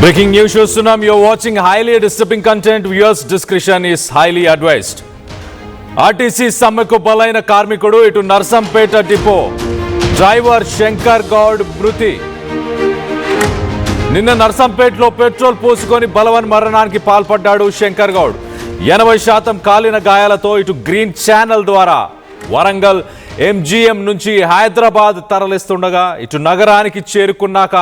Breaking news shows Tsunami, you're watching highly disturbing content. Viewers' discretion is highly advised. RTC సమ్మెకు బలైన కార్మికుడు ఇటు Narsampet depot driver Shankar Goud మృతి. నిన్న నర్సంపేటలో పెట్రోల్ పోసుకొని బలవన్ మరణానికి పాల్పడ్డాడు శంకర్ గౌడ్. 80% కాలిన గాయాలతో ఇటు గ్రీన్ ఛానల్ ద్వారా వరంగల్ ఎంజీఎం నుంచి హైదరాబాద్ తరలిస్తుండగా ఇటు నగరానికి చేరుకున్నాక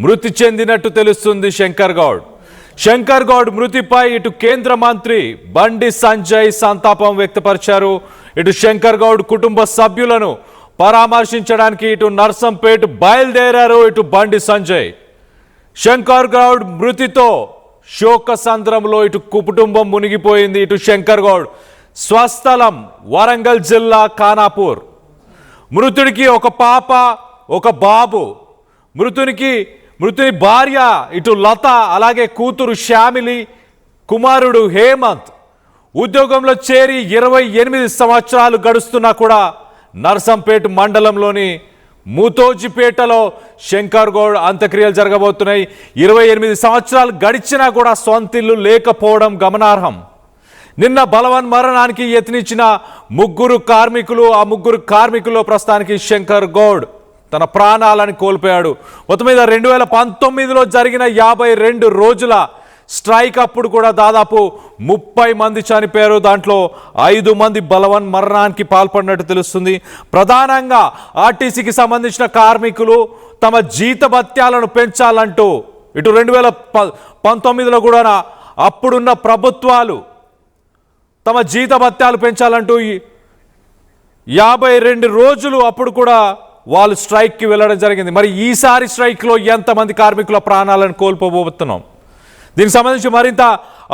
మృతి చెందినట్టు తెలుస్తుంది శంకర్ గౌడ్ మృతిపై ఇటు కేంద్ర మంత్రి బండి సంజయ్ సంతాపం వ్యక్తపరిచారు. ఇటు శంకర్ గౌడ్ కుటుంబ సభ్యులను పరామర్శించడానికి ఇటు నర్సంపేట బయలుదేరారు ఇటు బండి సంజయ్. శంకర్ గౌడ్ మృతితో శోక సంద్రంలో ఇటు కుటుంబం మునిగిపోయింది. ఇటు శంకర్ గౌడ్ స్వస్థలం వరంగల్ జిల్లా ఖానాపూర్. మృతుడికి ఒక పాప ఒక బాబు. మృతుని భార్య ఇటు లత, అలాగే కూతురు శ్యామిలి, కుమారుడు హేమంత్. ఉద్యోగంలో చేరి 28 సంవత్సరాలు గడుస్తున్నా కూడా నర్సంపేట మండలంలోని మూతోజిపేటలో శంకర్ గౌడ్ అంత్యక్రియలు జరగబోతున్నాయి. 28 సంవత్సరాలు గడిచినా కూడా సొంతిల్లు లేకపోవడం గమనార్హం. నిన్న బలవన్ మరణానికి యత్నించిన ముగ్గురు కార్మికులు ప్రస్తుతానికి శంకర్ గౌడ్ తన ప్రాణాలను కోల్పోయాడు. మొత్తం మీద 2019లో జరిగిన 52 రోజుల స్ట్రైక్ అప్పుడు కూడా దాదాపు 30 మంది చనిపోయారు. దాంట్లో 5 మంది బలవన్ మరణానికి పాల్పడినట్టు తెలుస్తుంది. ప్రధానంగా ఆర్టీసీకి సంబంధించిన కార్మికులు తమ జీతభత్యాలను పెంచాలంటూ ఇటు 2019లో కూడా అప్పుడున్న ప్రభుత్వాలు తమ జీతభత్యాలు పెంచాలంటూ 52 రోజులు అప్పుడు కూడా వాళ్ళు స్ట్రైక్కి వెళ్ళడం జరిగింది. మరి ఈసారి స్ట్రైక్లో ఎంతమంది కార్మికుల ప్రాణాలను కోల్పోబోతున్నాం? దీనికి సంబంధించి మరింత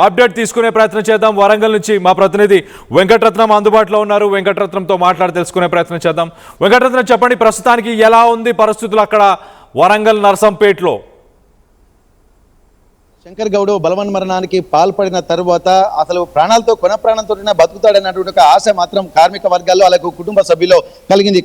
అప్డేట్ తీసుకునే ప్రయత్నం చేద్దాం. వరంగల్ నుంచి మా ప్రతినిధి వెంకటరత్నం అందుబాటులో ఉన్నారు. వెంకటరత్నంతో మాట్లాడి తెలుసుకునే ప్రయత్నం చేద్దాం. వెంకటరత్నం, చెప్పండి, ప్రస్తుతానికి ఎలా ఉంది పరిస్థితులు అక్కడ వరంగల్ నర్సంపేటలో? శంకర్ గౌడ్ బలవన్ మరణానికి పాల్పడిన తర్వాత అసలు ప్రాణాలతో కొన ప్రాణంతో బతుకుతాడన్నటువంటి ఒక ఆశ మాత్రం కార్మిక వర్గాల్లో అలాగే కుటుంబ సభ్యుల్లో కలిగింది.